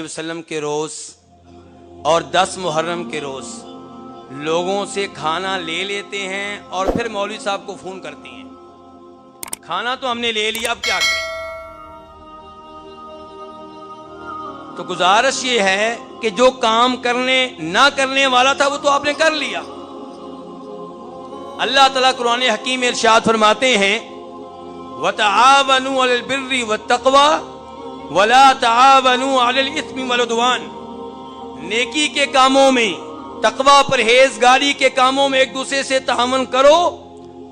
वसल्लम के रोज और 10 मुहर्रम के रोज लोगों से खाना ले लेते हैं और फिर मौलवी साहब को फोन करते हैं, खाना तो हमने ले लिया, अब क्या करें। तो गुजारिश ये है कि जो काम करने ना करने वाला था वो तो आपने कर लिया। अल्लाह ताला कुरान हकीम में इरशाद फरमाते हैं, वतआवनु अलल बिर्रि वत्तक़वा वला तआवनु अलल इस्मि वल उद्वान। नेकी के कामों में, तकवा परहेजगारी के कामों में एक दूसरे से तावन करो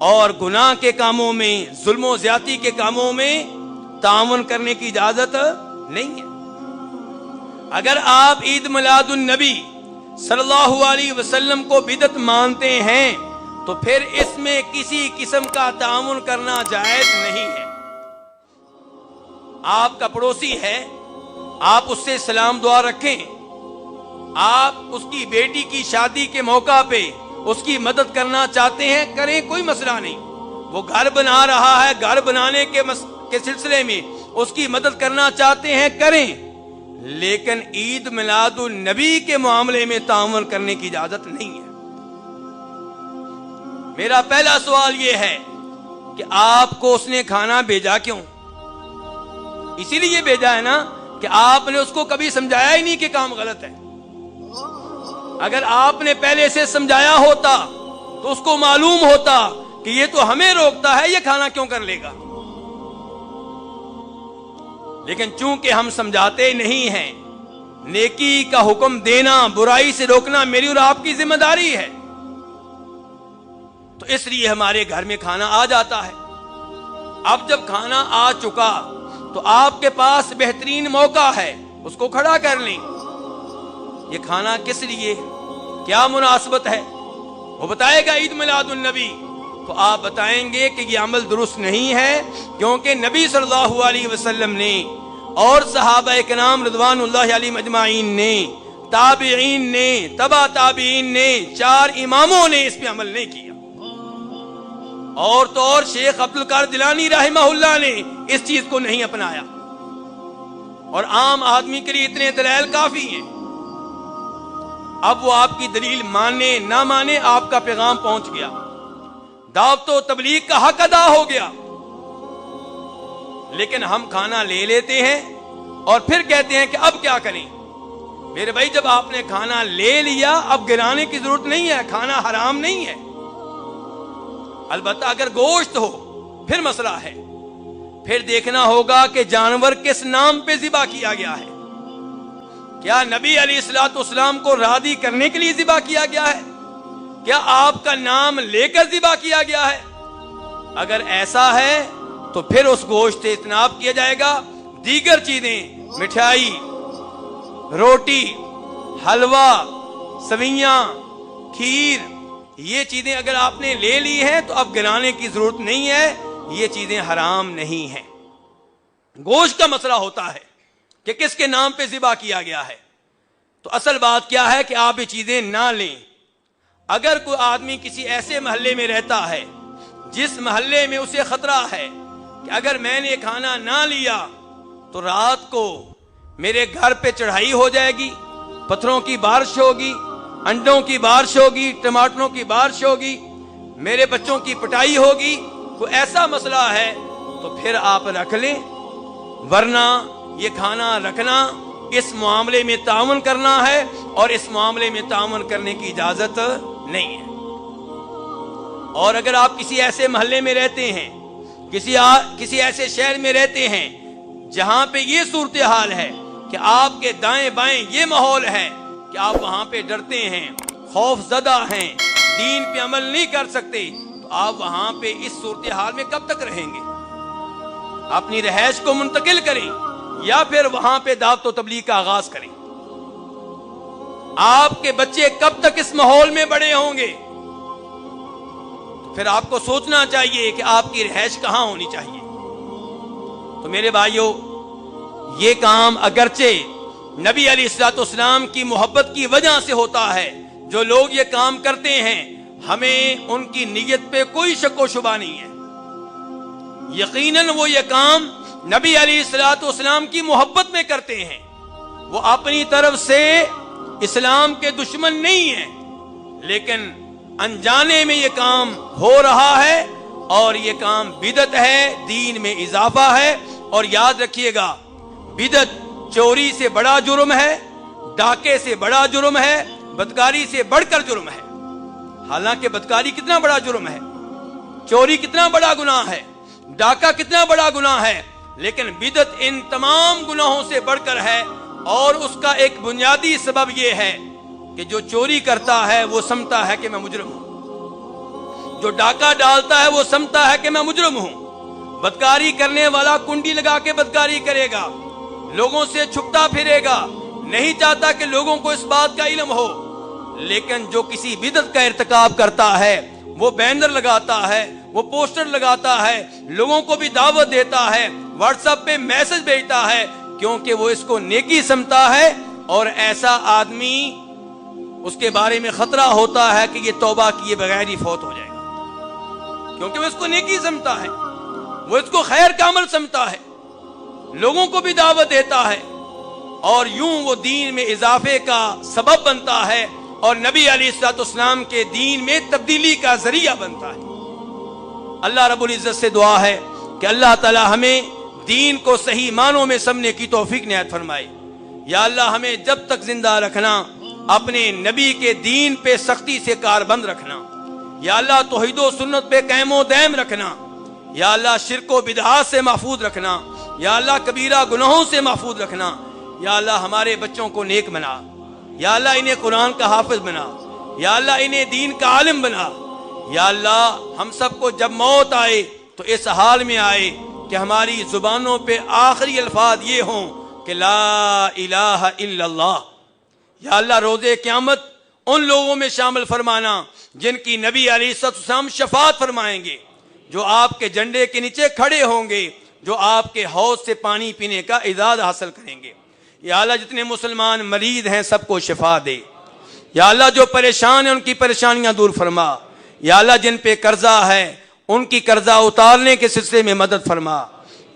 और गुनाह के कामों में, जुल्म ज्यादती के कामों में तावन करने की इजाजत नहीं है। अगर आप ईद मिलादुन नबी सल्लल्लाहु अलैहि वसल्लम को बिदअत मानते हैं तो फिर इसमें किसी किस्म का ताउन करना जायज नहीं है। आपका पड़ोसी है, आप उससे सलाम दुआ रखें, आप उसकी बेटी की शादी के मौका पे उसकी मदद करना चाहते हैं, करें, कोई मसला नहीं। वो घर बना रहा है, घर बनाने के सिलसिले में उसकी मदद करना चाहते हैं, करें, लेकिन ईद मिलादुन नबी के मामले में ताउन करने की इजाजत नहीं है। मेरा पहला सवाल यह है कि आपको उसने खाना भेजा क्यों? इसीलिए भेजा है ना कि आपने उसको कभी समझाया ही नहीं कि काम गलत है। अगर आपने पहले से समझाया होता तो उसको मालूम होता कि ये तो हमें रोकता है, ये खाना क्यों कर लेगा। लेकिन चूंकि हम समझाते नहीं हैं, नेकी का हुक्म देना, बुराई से रोकना मेरी और आपकी जिम्मेदारी है, तो इसलिए हमारे घर में खाना आ जाता है। अब जब खाना आ चुका तो आपके पास बेहतरीन मौका है, उसको खड़ा कर लें। ये खाना किस लिए, क्या मुनासबत है, वो बताएगा ईद मिलादुन नबी, तो आप बताएंगे कि ये अमल दुरुस्त नहीं है, क्योंकि नबी सल्लल्लाहु अलैहि वसल्लम ने और सहाबा किराम रिज़वानुल्लाहि अलैहिम अजमाइन ने, ताबीईन ने, तबा ताबीईन ने, 4 इमामों ने इस पे अमल नहीं किया। और तो और शेख अब्दुल कादिर जिलानी रहमहुल्लाह ने इस चीज को नहीं अपनाया। और आम आदमी के लिए इतने दलाइल काफी हैं। अब वो आपकी दलील माने ना माने, आपका पैगाम पहुंच गया, दावत व तबलीग का हक अदा हो गया। लेकिन हम खाना ले लेते हैं और फिर कहते हैं कि अब क्या करें। मेरे भाई, जब आपने खाना ले लिया, अब गिराने की जरूरत नहीं है, खाना हराम नहीं है। अलबत्ता अगर गोश्त हो फिर मसला है, फिर देखना होगा कि जानवर किस नाम पे ज़िबा किया गया है। क्या नबी अलैहिस्सलाम को राजी करने के लिए ज़िबा किया गया है? क्या आपका नाम लेकर ज़िबा किया गया है? अगर ऐसा है तो फिर उस गोश्त से इत्नाब किया जाएगा। दीगर चीजें, मिठाई, रोटी, हलवा, सवियां, खीर, ये चीजें अगर आपने ले ली हैं तो अब गिराने की जरूरत नहीं है, ये चीजें हराम नहीं हैं। गोश्त का मसला होता है कि किसके नाम पे ज़िबा किया गया है। तो असल बात क्या है कि आप ये चीजें ना लें। अगर कोई आदमी किसी ऐसे महल्ले में रहता है जिस महल्ले में उसे खतरा है कि अगर मैंने खाना ना लिया तो रात को मेरे घर पे चढ़ाई हो जाएगी, पत्थरों की बारिश होगी, अंडों की बारिश होगी, टमाटरों की बारिश होगी, मेरे बच्चों की पिटाई होगी, कोई ऐसा मसला है तो फिर आप रख लें, वरना ये खाना रखना इस मामले में ताउन करना है और इस मामले में ताउन करने की इजाजत नहीं है। और अगर आप किसी ऐसे महल्ले में रहते हैं, किसी ऐसे शहर में रहते हैं जहां पे ये सूरत हाल है कि आपके दाएं बाएं ये माहौल है कि आप वहां पे डरते हैं, खौफजदा हैं, दीन पे अमल नहीं कर सकते, तो आप वहां पे इस सूरत हाल में कब तक रहेंगे? अपनी रहायश को मुंतकिल करें या फिर वहां पे दावत व तबलीग का आगाज करें। आपके बच्चे कब तक इस माहौल में बड़े होंगे? तो फिर आपको सोचना चाहिए कि आपकी रहायश कहां होनी चाहिए। तो मेरे भाइयों, ये काम अगरचे नबी अलैहिस्सलाम की मोहब्बत की वजह से होता है, जो लोग ये काम करते हैं हमें उनकी नीयत पे कोई शक व शुबा नहीं है। यकीनन वो ये काम नबी अलैहिस्सलाम की मोहब्बत में करते हैं। وہ اپنی طرف سے اسلام کے دشمن نہیں ہیں، لیکن انجانے میں یہ کام ہو رہا ہے اور یہ کام بدعت ہے، دین میں اضافہ ہے۔ اور یاد رکھیے گا، بدعت چوری سے بڑا جرم ہے، ڈاکے سے بڑا جرم ہے، بدکاری سے بڑھ کر جرم ہے۔ حالانکہ بدکاری کتنا بڑا جرم ہے، چوری کتنا بڑا گناہ ہے، ڈاکہ کتنا بڑا گناہ ہے، لیکن بدعت ان تمام گناہوں سے بڑھ کر ہے۔ اور اس کا ایک بنیادی سبب یہ ہے کہ جو چوری کرتا ہے وہ سمجھتا ہے کہ میں مجرم ہوں، جو ڈاکہ ڈالتا ہے وہ سمجھتا ہے کہ میں مجرم ہوں، بدکاری کرنے والا کنڈی لگا کے بدکاری کرے گا، لوگوں سے چھپتا پھرے گا، نہیں چاہتا کہ لوگوں کو اس بات کا علم ہو۔ لیکن جو کسی بدعت کا ارتکاب کرتا ہے وہ بینر لگاتا ہے، وہ پوسٹر لگاتا ہے، لوگوں کو بھی دعوت دیتا ہے، واٹس ایپ پہ میسج بھیجتا ہے، کیونکہ وہ اس کو نیکی سمجھتا ہے۔ اور ایسا آدمی، اس کے بارے میں خطرہ ہوتا ہے کہ یہ توبہ کیے بغیر ہی فوت ہو جائے گا، کیونکہ وہ اس کو نیکی سمجھتا ہے، وہ اس کو خیر کا عمل سمجھتا ہے، لوگوں کو بھی دعوت دیتا ہے، اور یوں وہ دین میں اضافے کا سبب بنتا ہے اور نبی علیہ الصلوۃ والسلام کے دین میں تبدیلی کا ذریعہ بنتا ہے۔ اللہ رب العزت سے دعا ہے کہ اللہ تعالی ہمیں دین کو صحیح معنوں میں سمجھنے کی توفیق عنایت فرمائے۔ یا اللہ ہمیں جب تک زندہ رکھنا اپنے نبی کے دین پہ سختی سے کاربند رکھنا، یا اللہ توحید و سنت پہ قائم و دائم رکھنا، یا اللہ شرک و بدعات سے محفوظ رکھنا، یا اللہ کبیرہ گناہوں سے محفوظ رکھنا، یا اللہ ہمارے بچوں کو نیک بنا، یا اللہ انہیں قرآن کا حافظ بنا، یا اللہ انہیں دین کا عالم بنا۔ یا اللہ ہم سب کو جب موت آئے تو اس حال میں آئے کہ ہماری زبانوں پہ آخری الفاظ یہ ہوں کہ لا الہ الا اللہ۔ یا اللہ روز قیامت ان لوگوں میں شامل فرمانا جن کی نبی علیہ الصلوۃ والسلام شفاعت فرمائیں گے، جو آپ کے جھنڈے کے نیچے کھڑے ہوں گے، جو آپ کے حوض سے پانی پینے کا اعزاز حاصل کریں گے۔ یا اللہ جتنے مسلمان مریض ہیں سب کو شفا دے۔ یا اللہ جو پریشان ہیں ان کی پریشانیاں دور فرما۔ یا اللہ جن پہ قرضہ ہے ان کی قرضہ اتارنے کے سلسلے میں مدد فرما۔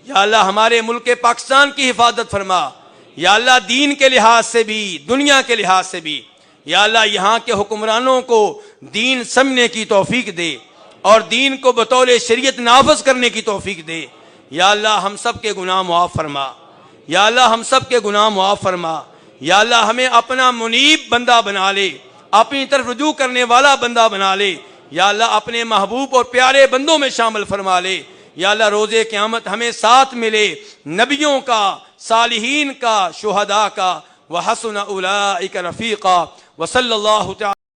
یا اللہ ہمارے ملک پاکستان کی حفاظت فرما۔ یا اللہ دین کے لحاظ سے بھی، دنیا کے لحاظ سے بھی، یا اللہ یہاں کے حکمرانوں کو دین سمجھنے کی توفیق دے اور دین کو بطور شریعت نافذ کرنے کی توفیق دے۔ یا اللہ ہم سب کے گناہ معاف فرما۔ یا اللہ ہم سب کے گناہ معاف فرما۔ یا اللہ ہمیں اپنا منیب بندہ بنا لے، اپنی طرف رجوع کرنے والا بندہ بنا لے۔ یا اللہ اپنے محبوب اور پیارے بندوں میں شامل فرما لے۔ یا اللہ روز قیامت ہمیں ساتھ ملے نبیوں کا، صالحین کا، شہداء کا، وحسن اولئک رفیقا، وصلی اللہ تعالی